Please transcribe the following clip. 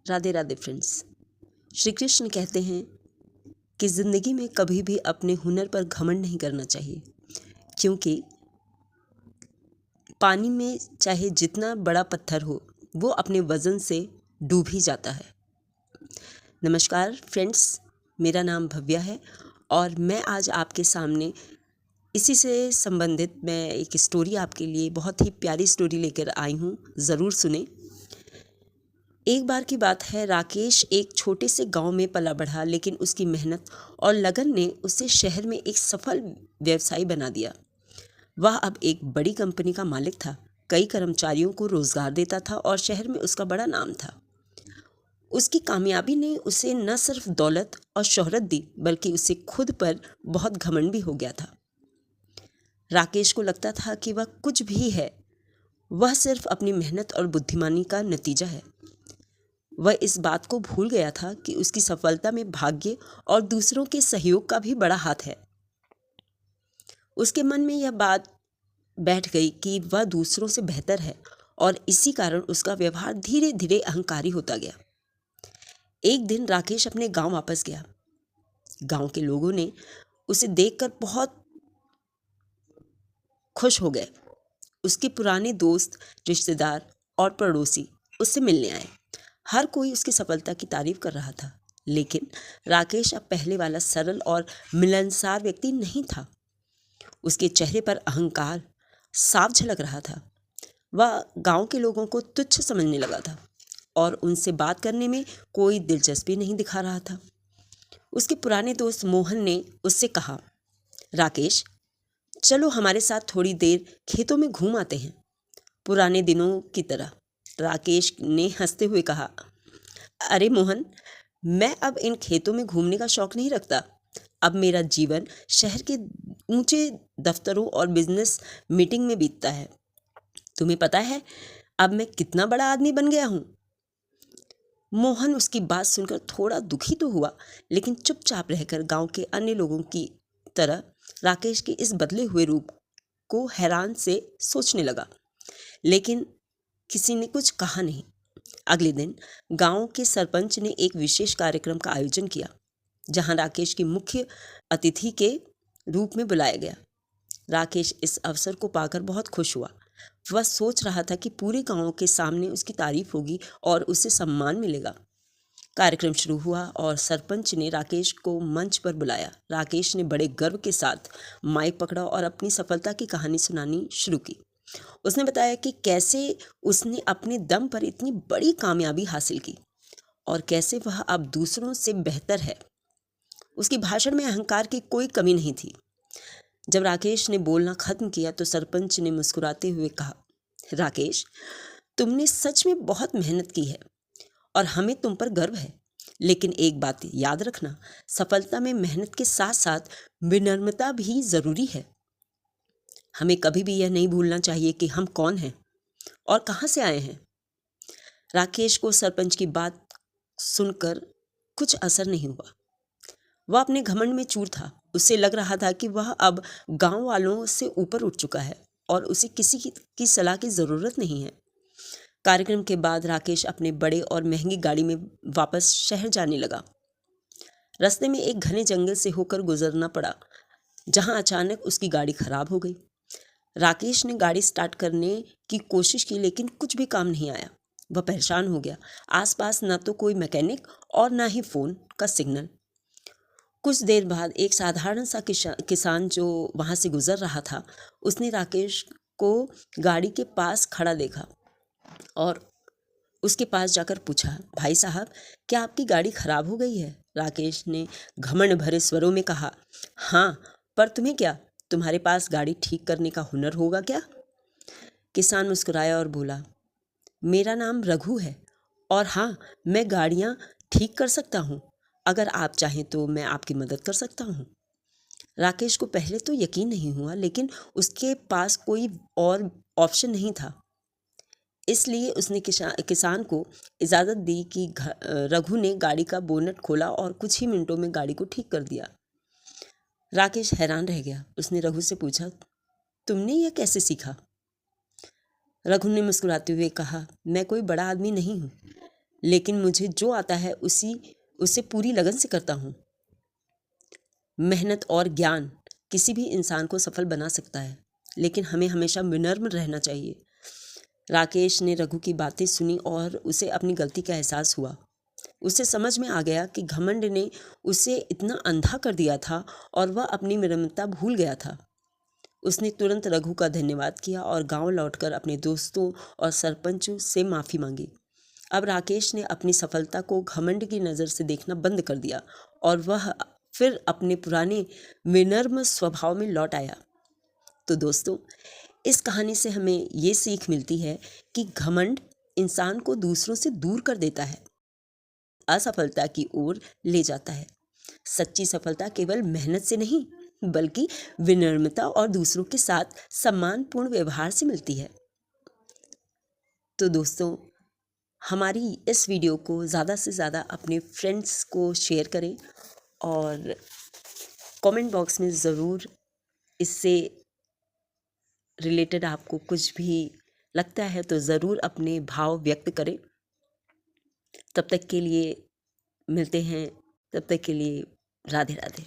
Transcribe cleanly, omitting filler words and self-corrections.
Radhe Radhe friends. Shri Krishna कहते हैं कि ज़िंदगी में कभी भी अपने हुनर पर घमंड नहीं करना चाहिए, क्योंकि पानी में चाहे जितना बड़ा पत्थर हो वो अपने वज़न से डूब ही जाता है। नमस्कार फ्रेंड्स, मेरा नाम भव्या है और मैं आज आपके सामने इसी से संबंधित मैं एक स्टोरी आपके लिए बहुत ही प्यारी स्टोरी लेकर आई हूँ। ज़रूर सुने। एक बार की बात है, राकेश एक छोटे से गांव में पला बढ़ा, लेकिन उसकी मेहनत और लगन ने उसे शहर में एक सफल व्यवसायी बना दिया। वह अब एक बड़ी कंपनी का मालिक था, कई कर्मचारियों को रोजगार देता था और शहर में उसका बड़ा नाम था। उसकी कामयाबी ने उसे न सिर्फ दौलत और शोहरत दी, बल्कि उसे खुद पर बहुत घमंड भी हो गया था। राकेश को लगता था कि वह कुछ भी है, वह सिर्फ अपनी मेहनत और बुद्धिमानी का नतीजा है। वह इस बात को भूल गया था कि उसकी सफलता में भाग्य और दूसरों के सहयोग का भी बड़ा हाथ है। उसके मन में यह बात बैठ गई कि वह दूसरों से बेहतर है और इसी कारण उसका व्यवहार धीरे धीरे अहंकारी होता गया। एक दिन राकेश अपने गांव वापस गया। गांव के लोगों ने उसे देखकर बहुत खुश हो गए। उसके पुराने दोस्त, रिश्तेदार और पड़ोसी उससे मिलने आए। हर कोई उसकी सफलता की तारीफ कर रहा था, लेकिन राकेश अब पहले वाला सरल और मिलनसार व्यक्ति नहीं था। उसके चेहरे पर अहंकार साफ झलक रहा था। वह गांव के लोगों को तुच्छ समझने लगा था और उनसे बात करने में कोई दिलचस्पी नहीं दिखा रहा था। उसके पुराने दोस्त मोहन ने उससे कहा, राकेश, चलो हमारे साथ थोड़ी देर खेतों में घूम आते हैं। पुराने दिनों की तरह। राकेश ने हंसते हुए कहा, अरे मोहन, मैं अब इन खेतों में घूमने का शौक नहीं रखता। अब मेरा जीवन शहर के ऊंचे दफ्तरों और बिजनेस मीटिंग में बीतता है। तुम्हें पता है अब मैं कितना बड़ा आदमी बन गया हूँ। मोहन उसकी बात सुनकर थोड़ा दुखी तो हुआ, लेकिन चुपचाप रहकर गांव के अन्य लोगों की तरह राकेश के इस बदले हुए रूप को हैरान से सोचने लगा, लेकिन किसी ने कुछ कहा नहीं। अगले दिन गांव के सरपंच ने एक विशेष कार्यक्रम का आयोजन किया, जहां राकेश की मुख्य अतिथि के रूप में बुलाया गया। राकेश इस अवसर को पाकर बहुत खुश हुआ। वह सोच रहा था कि पूरे गांव के सामने उसकी तारीफ होगी और उसे सम्मान मिलेगा। कार्यक्रम शुरू हुआ और सरपंच ने राकेश को मंच पर बुलाया। राकेश ने बड़े गर्व के साथ माइक पकड़ा और अपनी सफलता की कहानी सुनानी शुरू की। उसने बताया कि कैसे उसने अपने दम पर इतनी बड़ी कामयाबी हासिल की और कैसे वह अब दूसरों से बेहतर है। उसकी भाषण में अहंकार की कोई कमी नहीं थी। जब राकेश ने बोलना खत्म किया तो सरपंच ने मुस्कुराते हुए कहा, राकेश, तुमने सच में बहुत मेहनत की है और हमें तुम पर गर्व है। लेकिन एक बात याद रखना, सफलता में मेहनत के साथ साथ विनम्रता भी जरूरी है। हमें कभी भी यह नहीं भूलना चाहिए कि हम कौन हैं और कहाँ से आए हैं। राकेश को सरपंच की बात सुनकर कुछ असर नहीं हुआ। वह अपने घमंड में चूर था। उसे लग रहा था कि वह अब गांव वालों से ऊपर उठ चुका है और उसे किसी की सलाह की ज़रूरत नहीं है। कार्यक्रम के बाद राकेश अपने बड़े और महंगी गाड़ी में वापस शहर जाने लगा। रास्ते में एक घने जंगल से होकर गुजरना पड़ा, जहां अचानक उसकी गाड़ी खराब हो गई। राकेश ने गाड़ी स्टार्ट करने की कोशिश की, लेकिन कुछ भी काम नहीं आया। वह परेशान हो गया। आसपास न तो कोई मैकेनिक और न ही फ़ोन का सिग्नल। कुछ देर बाद एक साधारण सा किसान जो वहाँ से गुजर रहा था, उसने राकेश को गाड़ी के पास खड़ा देखा और उसके पास जाकर पूछा, भाई साहब, क्या आपकी गाड़ी खराब हो गई है? राकेश ने घमंड भरे स्वरों में कहा, हाँ, पर तुम्हें क्या, तुम्हारे पास गाड़ी ठीक करने का हुनर होगा क्या? किसान मुस्कुराया और बोला, मेरा नाम रघु है और हाँ, मैं गाड़ियाँ ठीक कर सकता हूँ। अगर आप चाहें तो मैं आपकी मदद कर सकता हूँ। राकेश को पहले तो यकीन नहीं हुआ, लेकिन उसके पास कोई और ऑप्शन नहीं था। इसलिए उसने किसान को इजाज़त दी कि रघु ने गाड़ी का बोनट खोला और कुछ ही मिनटों में गाड़ी को ठीक कर दिया। राकेश हैरान रह गया। उसने रघु से पूछा, तुमने यह कैसे सीखा? रघु ने मुस्कुराते हुए कहा, मैं कोई बड़ा आदमी नहीं हूँ, लेकिन मुझे जो आता है उसे पूरी लगन से करता हूँ। मेहनत और ज्ञान किसी भी इंसान को सफल बना सकता है, लेकिन हमें हमेशा विनम्र रहना चाहिए। राकेश ने रघु की बातें सुनी और उसे अपनी गलती का एहसास हुआ। उसे समझ में आ गया कि घमंड ने उसे इतना अंधा कर दिया था और वह अपनी विनम्रता भूल गया था। उसने तुरंत रघु का धन्यवाद किया और गांव लौटकर अपने दोस्तों और सरपंच से माफ़ी मांगी। अब राकेश ने अपनी सफलता को घमंड की नज़र से देखना बंद कर दिया और वह फिर अपने पुराने विनम्र स्वभाव में लौट आया। तो दोस्तों, इस कहानी से हमें ये सीख मिलती है कि घमंड इंसान को दूसरों से दूर कर देता है, असफलता की ओर ले जाता है। सच्ची सफलता केवल मेहनत से नहीं, बल्कि विनम्रता और दूसरों के साथ सम्मानपूर्ण व्यवहार से मिलती है। तो दोस्तों, हमारी इस वीडियो को ज़्यादा से ज़्यादा अपने फ्रेंड्स को शेयर करें और कमेंट बॉक्स में ज़रूर इससे रिलेटेड आपको कुछ भी लगता है तो ज़रूर अपने भाव व्यक्त करें। तब तक के लिए मिलते हैं, तब तक के लिए राधे राधे।